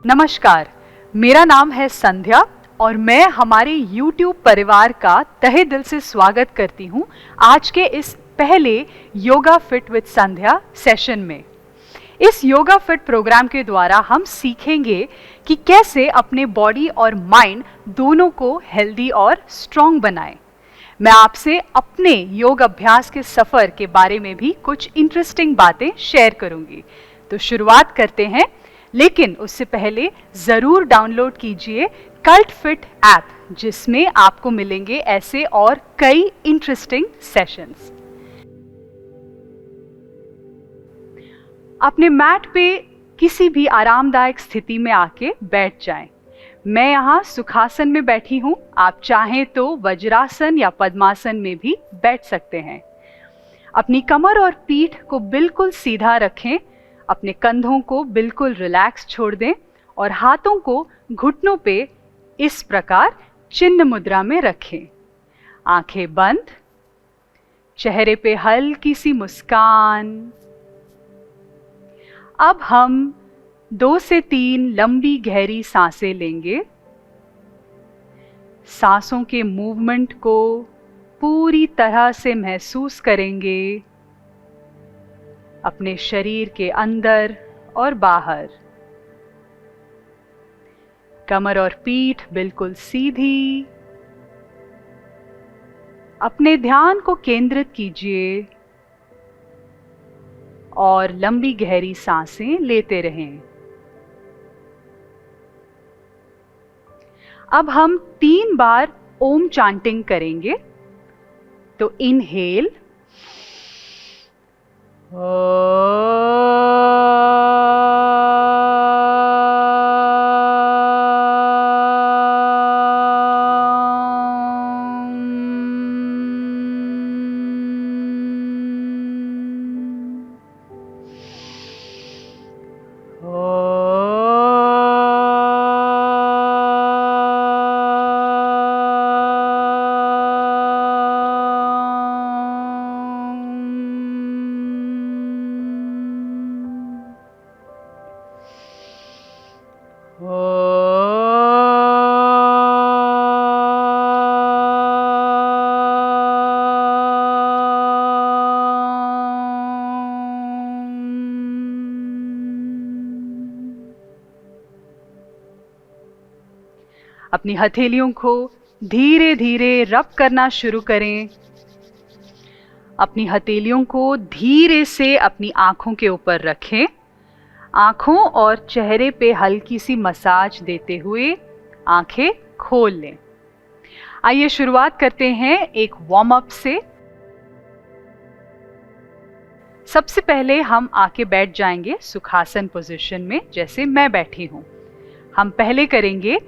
नमस्कार, मेरा नाम है संध्या और मैं हमारे YouTube परिवार का तहे दिल से स्वागत करती हूँ आज के इस पहले yoga fit with Sandhya session में। इस योगा फिट प्रोग्राम के द्वारा हम सीखेंगे कि कैसे अपने बॉडी और माइंड दोनों को हेल्दी और स्ट्रॉन्ग बनाएं। मैं आपसे अपने योग अभ्यास के सफ़र के बारे में भी कुछ इंटरेस्टिंग बातें शेयर करूंगी। तो शुरुआत करते हैं, लेकिन उससे पहले ज़रूर डाउनलोड कीजिए कल्ट फिट ऐप, जिसमें आपको मिलेंगे ऐसे और कई इंटरेस्टिंग सेशंस। अपने मैट पे किसी भी आरामदायक स्थिति में आके बैठ जाएं। मैं यहाँ सुखासन में बैठी हूँ, आप चाहें तो वज्रासन या पद्मासन में भी बैठ सकते हैं। अपनी कमर और पीठ को बिल्कुल सीधा रखें, अपने कंधों को बिल्कुल रिलैक्स छोड़ दें और हाथों को घुटनों पे इस प्रकार चिन्ह मुद्रा में रखें। आंखें बंद, चेहरे पे हल्की सी मुस्कान। अब हम 2 से 3 लंबी गहरी सांसें लेंगे। सांसों के मूवमेंट को पूरी तरह से महसूस करेंगे, अपने शरीर के अंदर और बाहर। कमर और पीठ बिल्कुल सीधी। अपने ध्यान को केंद्रित कीजिए और लंबी गहरी सांसें लेते रहें। अब हम 3 बार ओम चांटिंग करेंगे। तो इनहेल, अपनी हथेलियों को धीरे धीरे रब करना शुरू करें। अपनी हथेलियों को धीरे से अपनी आंखों के ऊपर रखें। आंखों और चेहरे पे हल्की सी मसाज देते हुए आंखें खोल लें। आइए शुरुआत करते हैं एक वार्म अप से। सबसे पहले हम आके बैठ जाएंगे सुखासन पोजीशन में, जैसे मैं बैठी हूँ। हम पहले करेंगे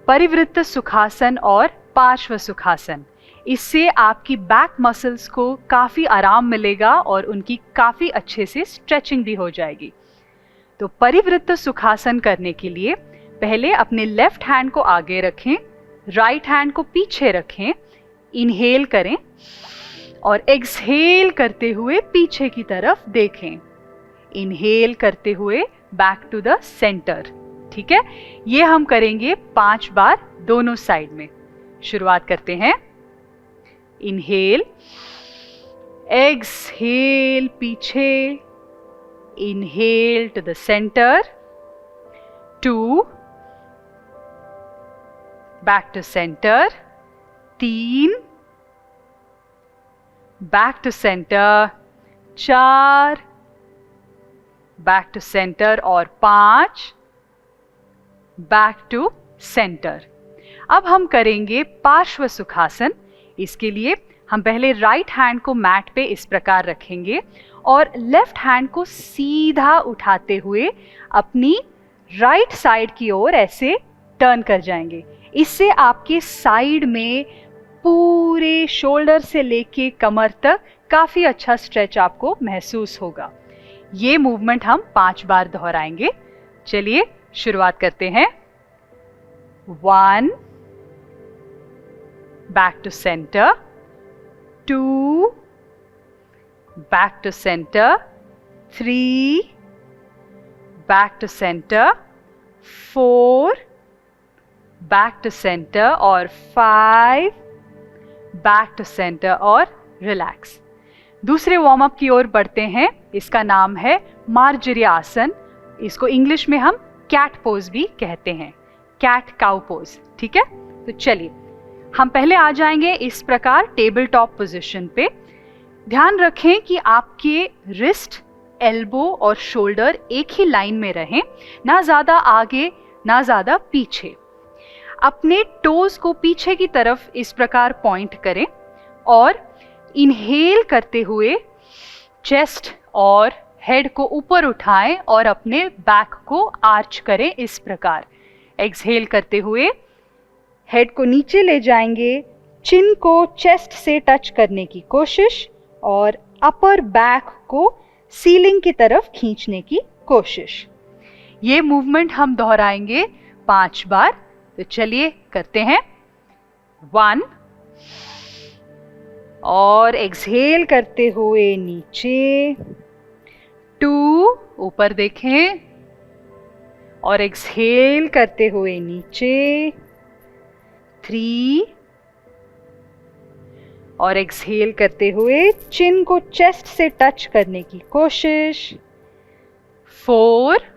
परिवृत्त सुखासन और पार्श्व सुखासन। इससे आपकी बैक मसल्स को काफ़ी आराम मिलेगा और उनकी काफ़ी अच्छे से स्ट्रेचिंग भी हो जाएगी। तो परिवृत्त सुखासन करने के लिए पहले अपने लेफ्ट हैंड को आगे रखें, राइट हैंड को पीछे रखें। इनहेल करें और एक्सहेल करते हुए पीछे की तरफ देखें। इनहेल करते हुए बैक टू द सेंटर। ठीक है, ये हम करेंगे 5 बार दोनों साइड में। शुरुआत करते हैं। इनहेल, एक्सहेल पीछे, inhale to the centre, 2, back to centre, 3, back to centre, 4, back to centre और 5, बैक टू सेंटर। अब हम करेंगे पार्श्व सुखासन। इसके लिए हम पहले राइट हैंड को मैट पे इस प्रकार रखेंगे और लेफ्ट हैंड को सीधा उठाते हुए अपनी राइट साइड की ओर ऐसे टर्न कर जाएंगे। इससे आपके साइड में पूरे शोल्डर से लेके कमर तक काफ़ी अच्छा स्ट्रेच आपको महसूस होगा। ये मूवमेंट हम 5 बार दोहराएंगे। चलिए शुरुआत करते हैं। 1, back to centre, 2, back to centre, 3, back to centre, 4, back to centre, और 5, बैक टू सेंटर और रिलैक्स। दूसरे वार्म अप की ओर बढ़ते हैं। इसका नाम है मार्जरी आसन। इसको इंग्लिश में हम कैट पोज भी कहते हैं, कैट काउ पोज। ठीक है, तो चलिए हम पहले आ जाएंगे इस प्रकार टेबल टॉप पोजीशन पे। ध्यान रखें कि आपके रिस्ट, एल्बो और शोल्डर एक ही लाइन में रहें, ना ज्यादा आगे ना ज्यादा पीछे। अपने टोज को पीछे की तरफ इस प्रकार पॉइंट करें और इनहेल करते हुए चेस्ट और हेड को ऊपर उठाएं और अपने बैक को आर्च करें इस प्रकार। एक्सहेल करते हुए हेड को नीचे ले जाएंगे, चिन को चेस्ट से टच करने की कोशिश और अपर बैक को सीलिंग की तरफ खींचने की कोशिश। ये मूवमेंट हम दोहराएंगे 5 बार। तो चलिए करते हैं। 1, और एक्सहेल करते हुए नीचे, 2, ऊपर देखें और एक्सहेल करते हुए नीचे, 3, और एक्सहेल करते हुए चिन को चेस्ट से टच करने की कोशिश, 4,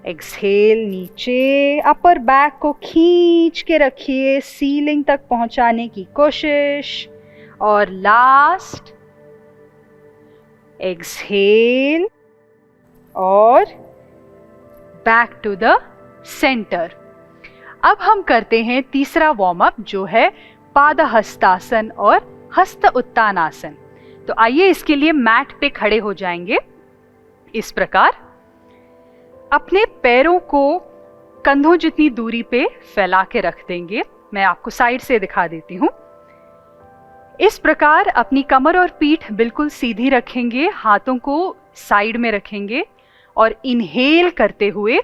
एक्सहेल नीचे, अपर बैक को खींच के रखिए, सीलिंग तक पहुंचाने की कोशिश, और लास्ट एक्सहेल और बैक टू द सेंटर। अब हम करते हैं तीसरा वार्म अप, जो है पादहस्तासन और हस्त उत्तानासन। तो आइए इसके लिए मैट पे खड़े हो जाएंगे इस प्रकार। अपने पैरों को कंधों जितनी दूरी पे फैला के रख देंगे। मैं आपको साइड से दिखा देती हूँ। इस प्रकार अपनी कमर और पीठ बिल्कुल सीधी रखेंगे, हाथों को साइड में रखेंगे और इनहेल करते हुए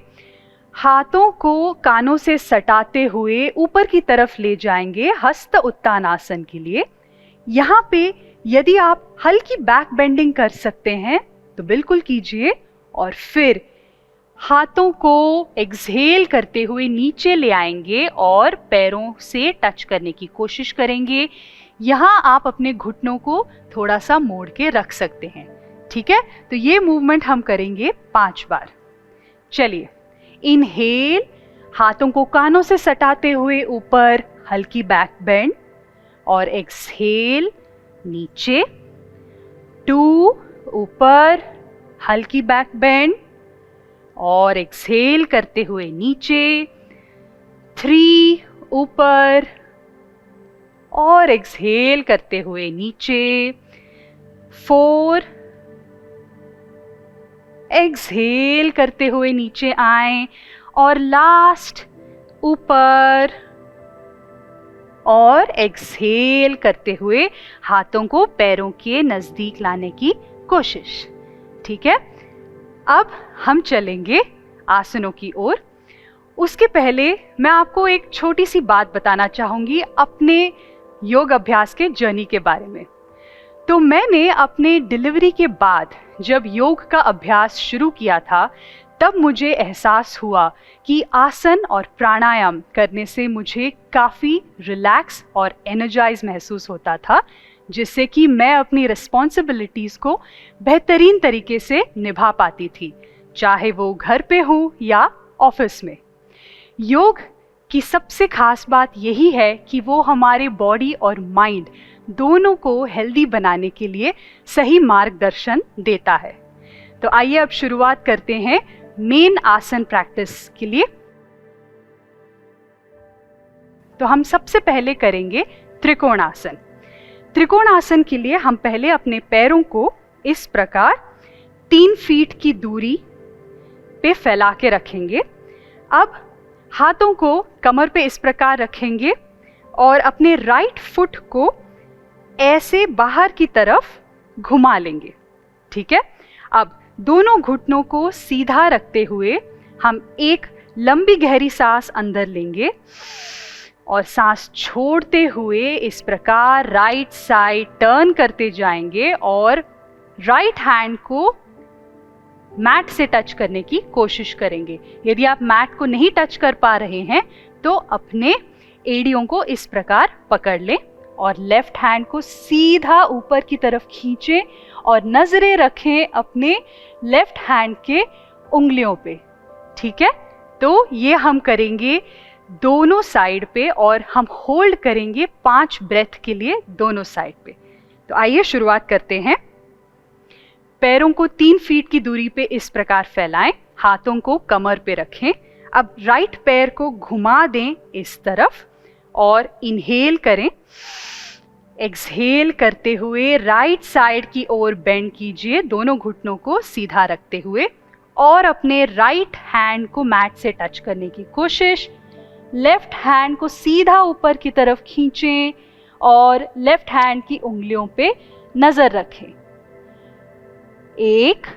हाथों को कानों से सटाते हुए ऊपर की तरफ ले जाएंगे हस्त उत्तानासन के लिए। यहाँ पे यदि आप हल्की बैक बेंडिंग कर सकते हैं तो बिल्कुल कीजिए, और फिर हाथों को एक्सहेल करते हुए नीचे ले आएंगे और पैरों से टच करने की कोशिश करेंगे। यहाँ आप अपने घुटनों को थोड़ा सा मोड़ के रख सकते हैं। ठीक है, तो ये मूवमेंट हम करेंगे 5 बार। चलिए, इनहेल, हाथों को कानों से सटाते हुए ऊपर, हल्की बैक बेंड, और एक्सहेल नीचे, 2, ऊपर, हल्की बैक बेंड, और एक्सहेल करते हुए नीचे, 3, ऊपर, और एक्सहेल करते हुए नीचे, 4, एक्सहेल करते हुए नीचे आए, और लास्ट ऊपर, और एक्सहेल करते हुए हाथों को पैरों के नजदीक लाने की कोशिश। ठीक है, अब हम चलेंगे आसनों की ओर। उसके पहले मैं आपको एक छोटी सी बात बताना चाहूंगी अपने योग अभ्यास के जर्नी के बारे में। तो मैंने अपने डिलीवरी के बाद जब योग का अभ्यास शुरू किया था, तब मुझे एहसास हुआ कि आसन और प्राणायाम करने से मुझे काफ़ी रिलैक्स और एनर्जाइज महसूस होता था, जिससे कि मैं अपनी रिस्पॉन्सिबिलिटीज़ को बेहतरीन तरीके से निभा पाती थी, चाहे वो घर पे हो या ऑफिस में। योग की सबसे खास बात यही है कि वो हमारे बॉडी और माइंड दोनों को हेल्दी बनाने के लिए सही मार्गदर्शन देता है। तो आइए अब शुरुआत करते हैं मेन आसन प्रैक्टिस के लिए। तो हम सबसे पहले करेंगे त्रिकोणासन। त्रिकोणासन के लिए हम पहले अपने पैरों को इस प्रकार 3 फीट की दूरी पे फैला के रखेंगे। अब हाथों को कमर पे इस प्रकार रखेंगे और अपने राइट फुट को ऐसे बाहर की तरफ घुमा लेंगे। ठीक है, अब दोनों घुटनों को सीधा रखते हुए हम एक लंबी गहरी सांस अंदर लेंगे और सांस छोड़ते हुए इस प्रकार राइट साइड टर्न करते जाएंगे और राइट हैंड को मैट से टच करने की कोशिश करेंगे। यदि आप मैट को नहीं टच कर पा रहे हैं तो अपने एड़ियों को इस प्रकार पकड़ लें और लेफ्ट हैंड को सीधा ऊपर की तरफ खींचें और नजरें रखें अपने लेफ्ट हैंड के उंगलियों पे। ठीक है, तो ये हम करेंगे दोनों साइड पे और हम होल्ड करेंगे 5 ब्रेथ के लिए दोनों साइड पे। तो आइए शुरुआत करते हैं। पैरों को 3 फीट की दूरी पे इस प्रकार फैलाएं, हाथों को कमर पे रखें। अब राइट पैर को घुमा दें इस तरफ और इनहेल करें। एक्सहेल करते हुए राइट साइड की ओर बेंड कीजिए, दोनों घुटनों को सीधा रखते हुए, और अपने राइट हैंड को मैट से टच करने की कोशिश। लेफ्ट हैंड को सीधा ऊपर की तरफ खींचें और लेफ्ट हैंड की उंगलियों पे नजर रखें। 1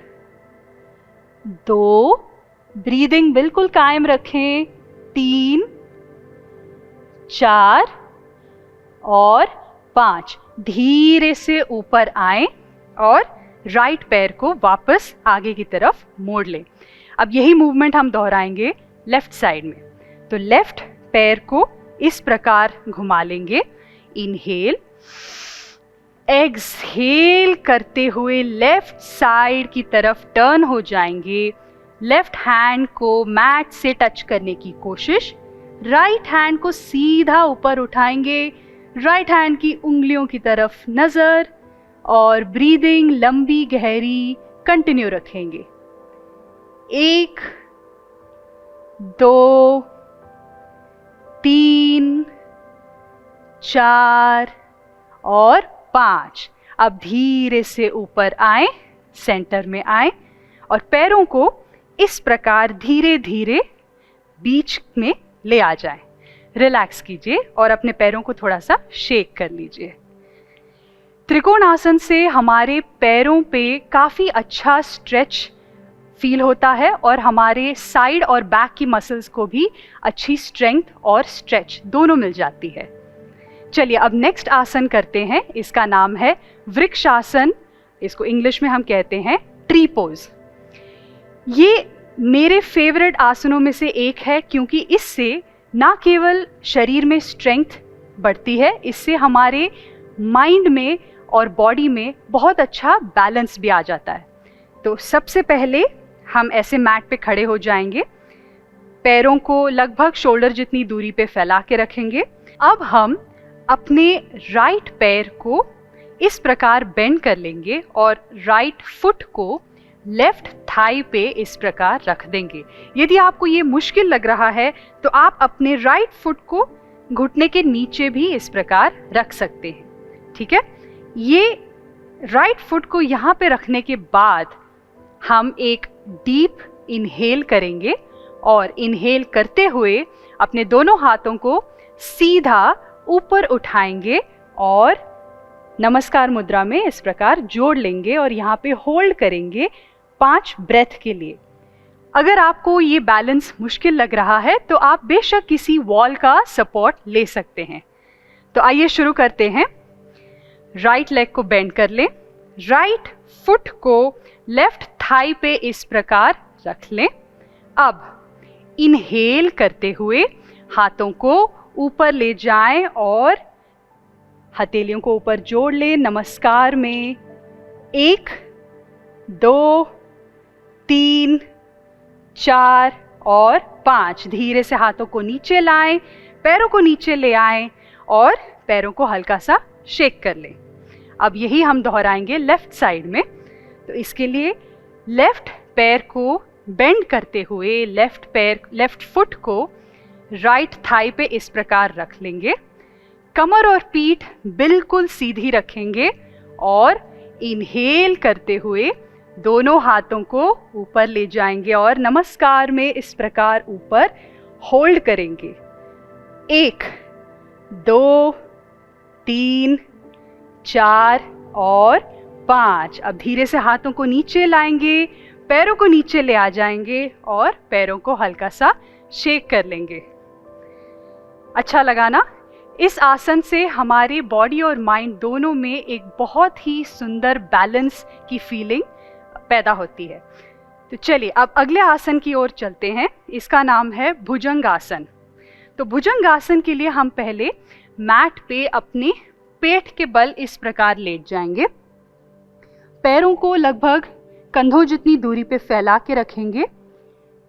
2, ब्रीदिंग बिल्कुल कायम रखें। 3 4 और 5। धीरे से ऊपर आएं और राइट पैर को वापस आगे की तरफ मोड़ लें। अब यही मूवमेंट हम दोहराएंगे लेफ्ट साइड में। तो लेफ्ट पैर को इस प्रकार घुमा लेंगे। इनहेल, एक्सहेल करते हुए लेफ्ट साइड की तरफ टर्न हो जाएंगे। लेफ्ट हैंड को मैट से टच करने की कोशिश। राइट हैंड को सीधा ऊपर उठाएंगे, राइट हैंड की उंगलियों की तरफ नजर, और ब्रीदिंग लंबी गहरी कंटिन्यू रखेंगे। 1 2 3 4 और 5। अब धीरे से ऊपर आए, सेंटर में आए और पैरों को इस प्रकार धीरे धीरे बीच में ले आ जाए। रिलैक्स कीजिए और अपने पैरों को थोड़ा सा शेक कर लीजिए। त्रिकोण आसन से हमारे पैरों पे काफ़ी अच्छा स्ट्रेच फील होता है और हमारे साइड और बैक की मसल्स को भी अच्छी स्ट्रेंथ और स्ट्रेच दोनों मिल जाती है। चलिए अब नेक्स्ट आसन करते हैं। इसका नाम है वृक्षासन। इसको इंग्लिश में हम कहते हैं ट्री पोज। ये मेरे फेवरेट आसनों में से एक है क्योंकि इससे ना केवल शरीर में स्ट्रेंथ बढ़ती है, इससे हमारे माइंड में और बॉडी में बहुत अच्छा बैलेंस भी आ जाता है। तो सबसे पहले हम ऐसे मैट पे खड़े हो जाएंगे, पैरों को लगभग शोल्डर जितनी दूरी पे फैला के रखेंगे। अब हम अपने राइट पैर को इस प्रकार बेंड कर लेंगे और राइट फुट को लेफ्ट थाई पे इस प्रकार रख देंगे। यदि आपको ये मुश्किल लग रहा है तो आप अपने राइट फुट को घुटने के नीचे भी इस प्रकार रख सकते हैं। ठीक है, ये राइट फुट को यहाँ पे रखने के बाद हम एक डीप इनहेल करेंगे और इनहेल करते हुए अपने दोनों हाथों को सीधा ऊपर उठाएंगे और नमस्कार मुद्रा में इस प्रकार जोड़ लेंगे और यहाँ पे होल्ड करेंगे 5 ब्रेथ के लिए। अगर आपको ये बैलेंस मुश्किल लग रहा है तो आप बेशक किसी वॉल का सपोर्ट ले सकते हैं। तो आइए शुरू करते हैं। राइट लेग को बेंड कर लें, राइट फुट को लेफ्ट थाई पे इस प्रकार रख लें। अब इनहेल करते हुए हाथों को ऊपर ले जाएं और हथेलियों को ऊपर जोड़ लें नमस्कार में। 1 2 3 4 और 5। धीरे से हाथों को नीचे लाएं, पैरों को नीचे ले आएं और पैरों को हल्का सा शेक कर लें। अब यही हम दोहराएंगे लेफ्ट साइड में। तो इसके लिए लेफ्ट पैर को बेंड करते हुए लेफ्ट फुट को राइट थाई पे इस प्रकार रख लेंगे। कमर और पीठ बिल्कुल सीधी रखेंगे और इनहेल करते हुए दोनों हाथों को ऊपर ले जाएंगे और नमस्कार में इस प्रकार ऊपर होल्ड करेंगे। 1 2 3 4 और 5। अब धीरे से हाथों को नीचे लाएंगे, पैरों को नीचे ले आ जाएंगे और पैरों को हल्का सा शेक कर लेंगे। अच्छा लगा ना? इस आसन से हमारे बॉडी और माइंड दोनों में एक बहुत ही सुंदर बैलेंस की फीलिंग पैदा होती है। तो चलिए अब अगले आसन की ओर चलते हैं। इसका नाम है भुजंगासन। तो भुजंगासन के लिए हम पहले मैट पे अपने पेट के बल इस प्रकार लेट जाएंगे। पैरों को लगभग कंधों जितनी दूरी पे फैला के रखेंगे।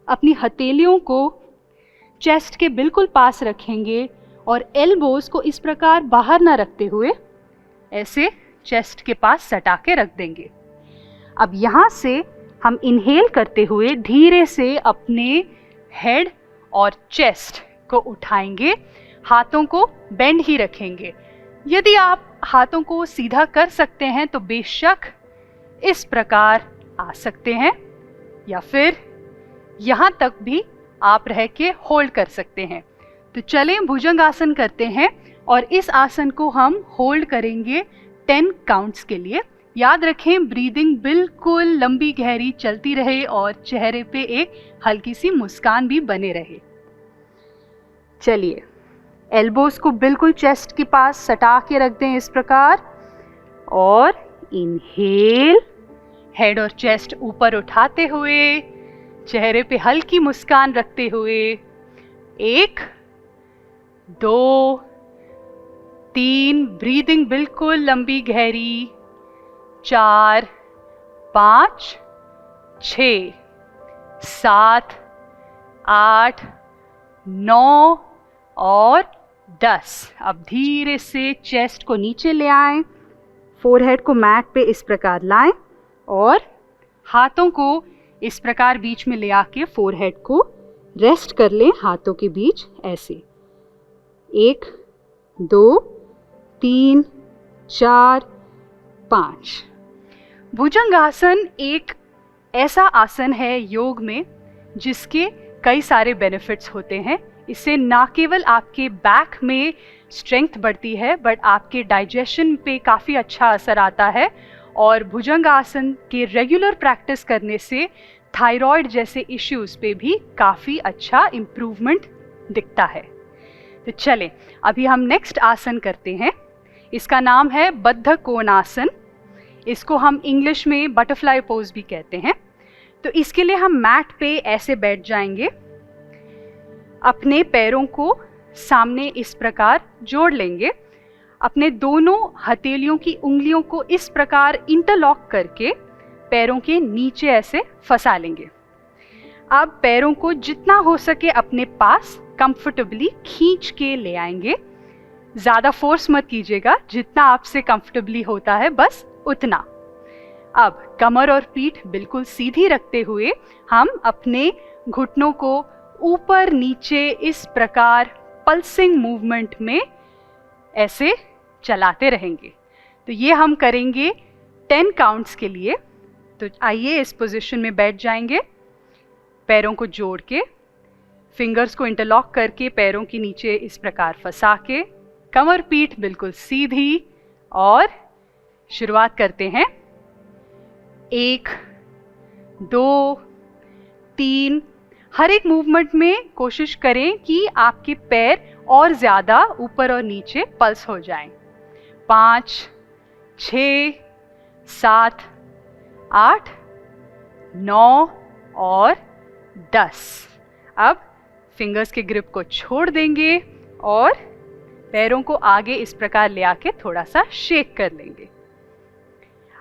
अपनी हथेलियों को चेस्ट के बिल्कुल पास रखेंगे और एल्बोज को इस प्रकार बाहर ना रखते हुए ऐसे चेस्ट के पास सटा के रख देंगे। अब यहाँ से हम इनहेल करते हुए धीरे से अपने हेड और चेस्ट को उठाएंगे। हाथों को बेंड ही रखेंगे। यदि आप हाथों को सीधा कर सकते हैं तो बेशक इस प्रकार आ सकते हैं, या फिर यहाँ तक भी आप रह के होल्ड कर सकते हैं। तो चलें भुजंगासन करते हैं और इस आसन को हम होल्ड करेंगे 10 काउंट्स के लिए। याद रखें ब्रीदिंग बिल्कुल लंबी गहरी चलती रहे और चेहरे पे एक हल्की सी मुस्कान भी बने रहे। चलिए एल्बोज को बिल्कुल चेस्ट के पास सटा के रख दें इस प्रकार और इनहेल, हेड और चेस्ट ऊपर उठाते हुए चेहरे पे हल्की मुस्कान रखते हुए 1 2 3 ब्रीदिंग बिल्कुल लंबी गहरी, 4 5 6 7 8 9 और 10। अब धीरे से चेस्ट को नीचे ले आएं, फोरहेड को मैट पे इस प्रकार लाएं और हाथों को इस प्रकार बीच में ले आके फोरहेड को रेस्ट कर लें हाथों के बीच ऐसे। 1 2 3 4 5। भुजंगासन एक ऐसा आसन है योग में जिसके कई सारे बेनिफिट्स होते हैं। इससे ना केवल आपके बैक में स्ट्रेंथ बढ़ती है बट आपके डाइजेशन पे काफ़ी अच्छा असर आता है। और भुजंगासन के रेगुलर प्रैक्टिस करने से थायराइड जैसे इश्यूज पे भी काफ़ी अच्छा इम्प्रूवमेंट दिखता है। तो चलें अभी हम नेक्स्ट आसन करते हैं। इसका नाम है बद्ध कोणासन। इसको हम इंग्लिश में बटरफ्लाई पोज भी कहते हैं। तो इसके लिए हम मैट पे ऐसे बैठ जाएंगे, अपने पैरों को सामने इस प्रकार जोड़ लेंगे, अपने दोनों हथेलियों की उंगलियों को इस प्रकार इंटरलॉक करके पैरों के नीचे ऐसे फंसा लेंगे। अब पैरों को जितना हो सके अपने पास कंफर्टेबली खींच के ले आएंगे। ज़्यादा फोर्स मत कीजिएगा, जितना आपसे कंफर्टेबली होता है बस उतना। अब कमर और पीठ बिल्कुल सीधी रखते हुए हम अपने घुटनों को ऊपर नीचे इस प्रकार पल्सिंग मूवमेंट में ऐसे चलाते रहेंगे। तो ये हम करेंगे 10 काउंट्स के लिए। तो आइए इस पोजीशन में बैठ जाएंगे, पैरों को जोड़ के, फिंगर्स को इंटरलॉक करके पैरों के नीचे इस प्रकार फंसा के, कमर पीठ बिल्कुल सीधी, और शुरुआत करते हैं। 1 2 3। हर एक मूवमेंट में कोशिश करें कि आपके पैर और ज़्यादा ऊपर और नीचे पल्स हो जाएं। 5 6 7 8 9 और 10। अब फिंगर्स के ग्रिप को छोड़ देंगे और पैरों को आगे इस प्रकार ले आके थोड़ा सा शेक कर लेंगे।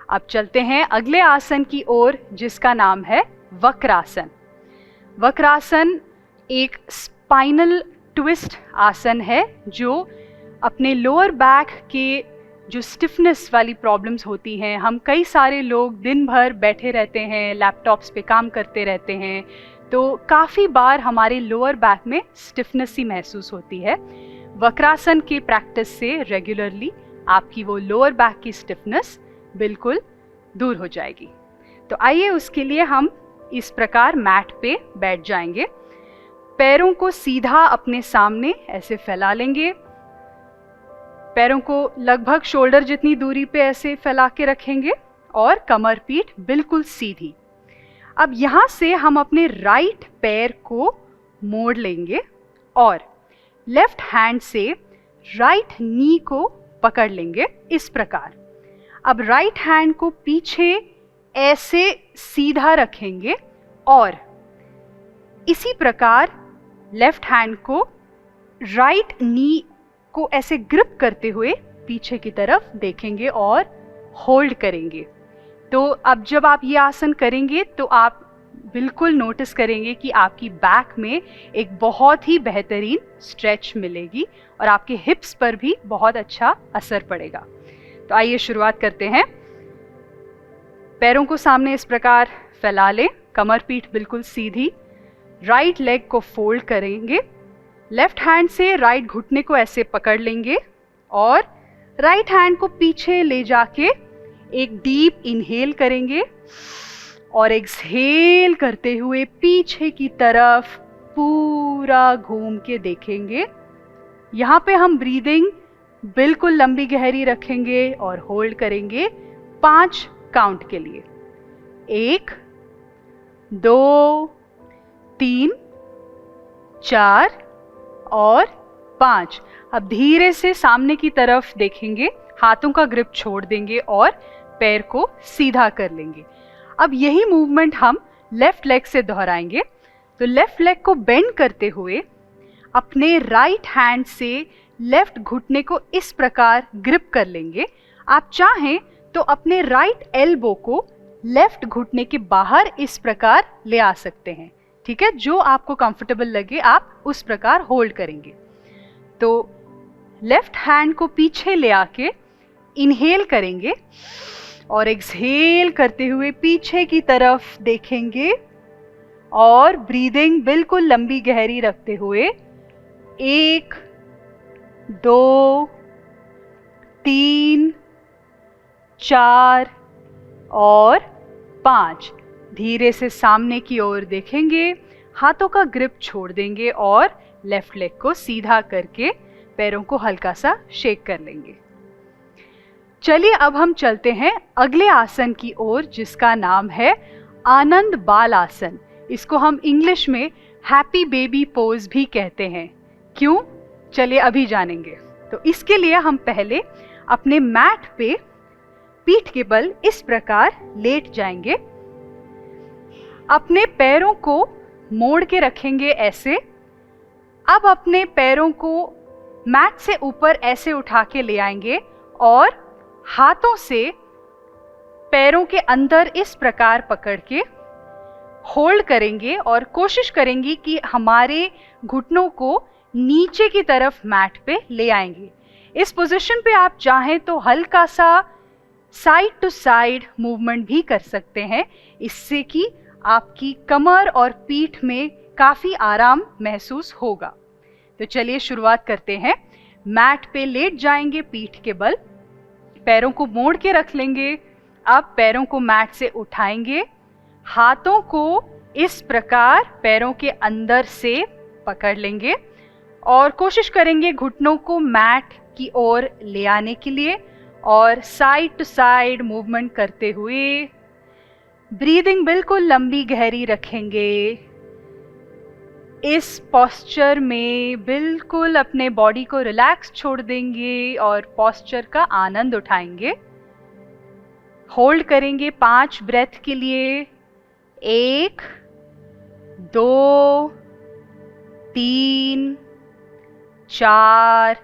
अब चलते हैं अगले आसन की ओर जिसका नाम है वक्रासन। वक्रासन एक स्पाइनल ट्विस्ट आसन है जो अपने लोअर बैक के जो स्टिफनेस वाली प्रॉब्लम्स होती हैं, हम कई सारे लोग दिन भर बैठे रहते हैं, लैपटॉप्स पे काम करते रहते हैं, तो काफ़ी बार हमारे लोअर बैक में स्टिफनेस ही महसूस होती है। वक्रासन की प्रैक्टिस से रेगुलरली आपकी वो लोअर बैक की स्टिफनेस बिल्कुल दूर हो जाएगी। तो आइए उसके लिए हम इस प्रकार मैट पे बैठ जाएंगे, पैरों को सीधा अपने सामने ऐसे फैला लेंगे, पैरों को लगभग शोल्डर जितनी दूरी पे ऐसे फैला के रखेंगे और कमर पीठ बिल्कुल सीधी। अब यहाँ से हम अपने राइट पैर को मोड़ लेंगे और लेफ्ट हैंड से राइट नी को पकड़ लेंगे इस प्रकार। अब राइट हैंड को पीछे ऐसे सीधा रखेंगे और इसी प्रकार लेफ्ट हैंड को राइट नी को ऐसे ग्रिप करते हुए पीछे की तरफ देखेंगे और होल्ड करेंगे। तो अब जब आप ये आसन करेंगे तो आप बिल्कुल नोटिस करेंगे कि आपकी बैक में एक बहुत ही बेहतरीन स्ट्रेच मिलेगी और आपके हिप्स पर भी बहुत अच्छा असर पड़ेगा। तो आइए शुरुआत करते हैं। पैरों को सामने इस प्रकार फैला लें, कमर पीठ बिल्कुल सीधी, राइट लेग को फोल्ड करेंगे, लेफ्ट हैंड से राइट घुटने को ऐसे पकड़ लेंगे और राइट हैंड को पीछे ले जाके एक डीप इनहेल करेंगे और एक्सहेल करते हुए पीछे की तरफ पूरा घूम के देखेंगे। यहाँ पे हम ब्रीदिंग बिल्कुल लंबी गहरी रखेंगे और होल्ड करेंगे 5 काउंट के लिए। 1, 2, 3, 4 और 5। अब धीरे से सामने की तरफ देखेंगे, हाथों का ग्रिप छोड़ देंगे और पैर को सीधा कर लेंगे। अब यही मूवमेंट हम लेफ्ट लेग से दोहराएंगे। तो लेफ्ट लेग को बेंड करते हुए अपने राइट हैंड से लेफ्ट घुटने को इस प्रकार ग्रिप कर लेंगे। आप चाहें तो अपने राइट एल्बो को लेफ्ट घुटने के बाहर इस प्रकार ले आ सकते हैं, ठीक है। जो आपको कंफर्टेबल लगे आप उस प्रकार होल्ड करेंगे। तो लेफ्ट हैंड को पीछे ले आके इनहेल करेंगे और एक्सहेल करते हुए पीछे की तरफ देखेंगे और ब्रीदिंग बिल्कुल लंबी गहरी रखते हुए 1, 2, 3, 4 और 5। धीरे से सामने की ओर देखेंगे, हाथों का ग्रिप छोड़ देंगे और लेफ्ट लेग को सीधा करके पैरों को हल्का सा शेक कर लेंगे। चलिए अब हम चलते हैं अगले आसन की ओर, जिसका नाम है आनंद बाल आसन। इसको हम इंग्लिश में हैप्पी बेबी पोज भी कहते हैं। क्यों? चलिए अभी जानेंगे। तो इसके लिए हम पहले अपने मैट पे पीठ के बल इस प्रकार लेट जाएंगे। अपने पैरों को मोड़ के रखेंगे ऐसे। अब अपने पैरों को मैट से ऊपर ऐसे उठा के ले आएंगे और हाथों से पैरों के अंदर इस प्रकार पकड़ के होल्ड करेंगे और कोशिश करेंगे कि हमारे घुटनों को नीचे की तरफ मैट पे ले आएंगे। इस पोजीशन पे आप चाहें तो हल्का सा साइड टू साइड मूवमेंट भी कर सकते हैं, इससे कि आपकी कमर और पीठ में काफी आराम महसूस होगा। तो चलिए शुरुआत करते हैं। मैट पे लेट जाएंगे पीठ के बल, पैरों को मोड़ के रख लेंगे। अब पैरों को मैट से उठाएंगे, हाथों को इस प्रकार पैरों के अंदर से पकड़ लेंगे और कोशिश करेंगे घुटनों को मैट की ओर ले आने के लिए और साइड टू साइड मूवमेंट करते हुए ब्रीदिंग बिल्कुल लंबी गहरी रखेंगे। इस पोस्चर में बिल्कुल अपने बॉडी को रिलैक्स छोड़ देंगे और पोस्चर का आनंद उठाएंगे। होल्ड करेंगे 5 ब्रेथ के लिए। 1, 2, 3, 4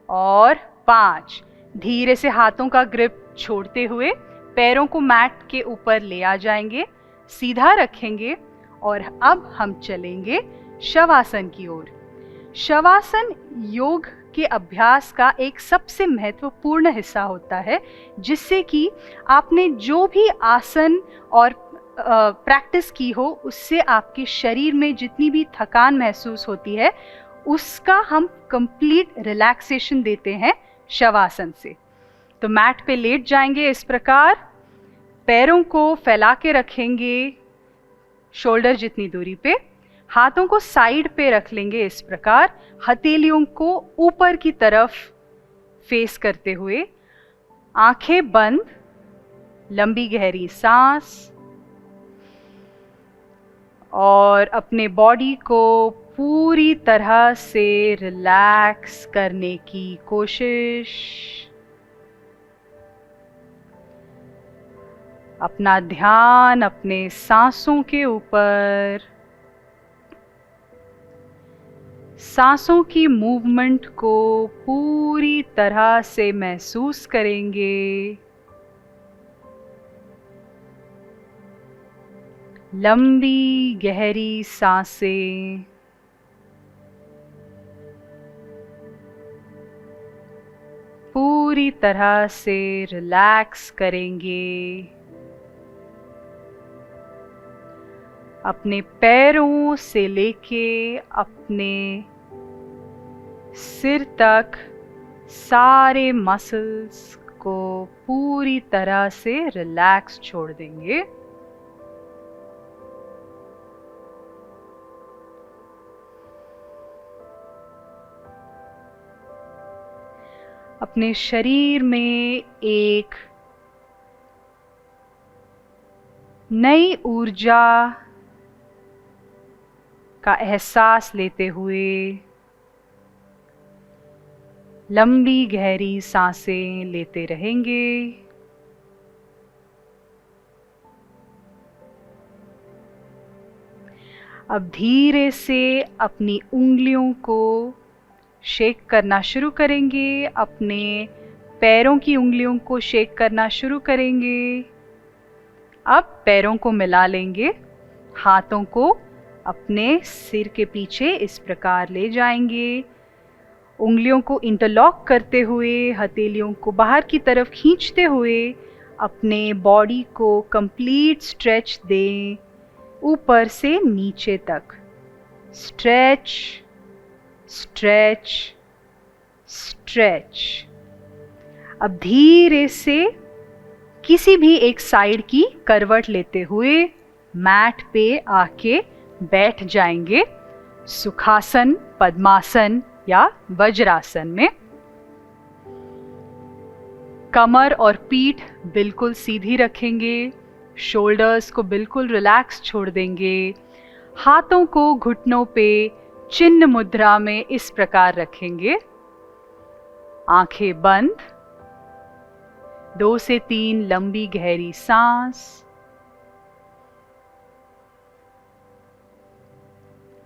और 5। धीरे से हाथों का ग्रिप छोड़ते हुए पैरों को मैट के ऊपर ले आ जाएंगे, सीधा रखेंगे और अब हम चलेंगे शवासन की ओर। शवासन योग के अभ्यास का एक सबसे महत्वपूर्ण हिस्सा होता है, जिससे कि आपने जो भी आसन और प्रैक्टिस की हो उससे आपके शरीर में जितनी भी थकान महसूस होती है उसका हम कंप्लीट रिलैक्सेशन देते हैं शवासन से। तो मैट पे लेट जाएंगे इस प्रकार, पैरों को फैला के रखेंगे शोल्डर जितनी दूरी पे, हाथों को साइड पे रख लेंगे इस प्रकार, हथेलियों को ऊपर की तरफ फेस करते हुए, आंखें बंद, लंबी गहरी सांस और अपने बॉडी को पूरी तरह से रिलैक्स करने की कोशिश। अपना ध्यान अपने सांसों के ऊपर, सांसों की मूवमेंट को पूरी तरह से महसूस करेंगे। लंबी गहरी सांसें, पूरी तरह से रिलैक्स करेंगे। अपने पैरों से लेके अपने सिर तक सारे मसल्स को पूरी तरह से रिलैक्स छोड़ देंगे। अपने शरीर में एक नई ऊर्जा का एहसास लेते हुए लंबी गहरी सांसें लेते रहेंगे। अब धीरे से अपनी उंगलियों को शेक करना शुरू करेंगे, अपने पैरों की उंगलियों को शेक करना शुरू करेंगे। अब पैरों को मिला लेंगे, हाथों को अपने सिर के पीछे इस प्रकार ले जाएंगे। उंगलियों को इंटरलॉक करते हुए, हथेलियों को बाहर की तरफ खींचते हुए अपने बॉडी को कंप्लीट स्ट्रेच दें, ऊपर से नीचे तक। Stretch, stretch, stretch. अब धीरे से किसी भी एक साइड की करवट लेते हुए मैट पे आके बैठ जाएंगे, सुखासन, पद्मासन या वज्रासन में। कमर और पीठ बिल्कुल सीधी रखेंगे, शोल्डर्स को बिल्कुल रिलैक्स छोड़ देंगे। हाथों को घुटनों पे चिन्ह मुद्रा में इस प्रकार रखेंगे, आंखें बंद। 2 से 3 लंबी गहरी सांस।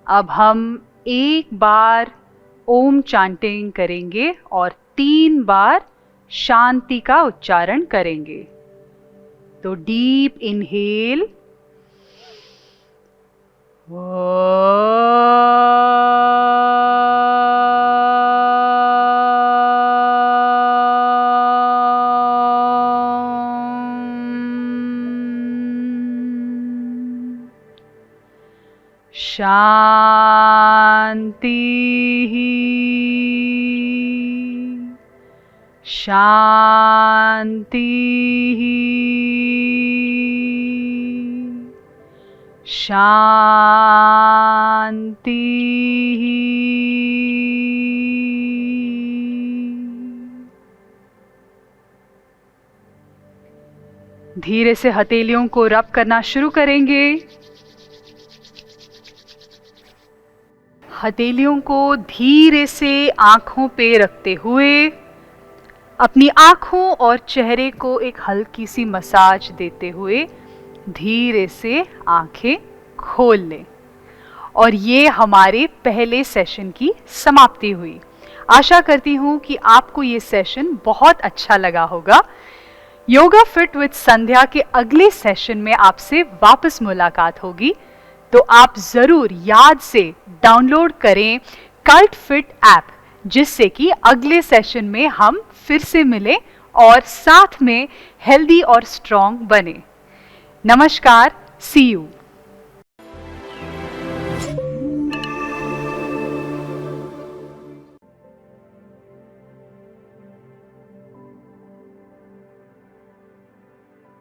अब हम एक बार ओम चांटिंग करेंगे और 3 बार शांति का उच्चारण करेंगे। तो डीप इनहेल, शांति, शांति, शांति। धीरे से हथेलियों को रब करना शुरू करेंगे। हथेलियों को धीरे से आंखों पे रखते हुए अपनी आंखों और चेहरे को एक हल्की सी मसाज देते हुए धीरे से आंखें खोल लें। और ये हमारे पहले सेशन की समाप्ति हुई। आशा करती हूँ कि आपको ये सेशन बहुत अच्छा लगा होगा। योगा फिट विद संध्या के अगले सेशन में आपसे वापस मुलाकात होगी, तो आप ज़रूर याद से डाउनलोड करें कल्ट फिट ऐप, जिससे कि अगले सेशन में हम फिर से मिलें और साथ में हेल्दी और स्ट्रॉन्ग बने। नमस्कार, सी यू।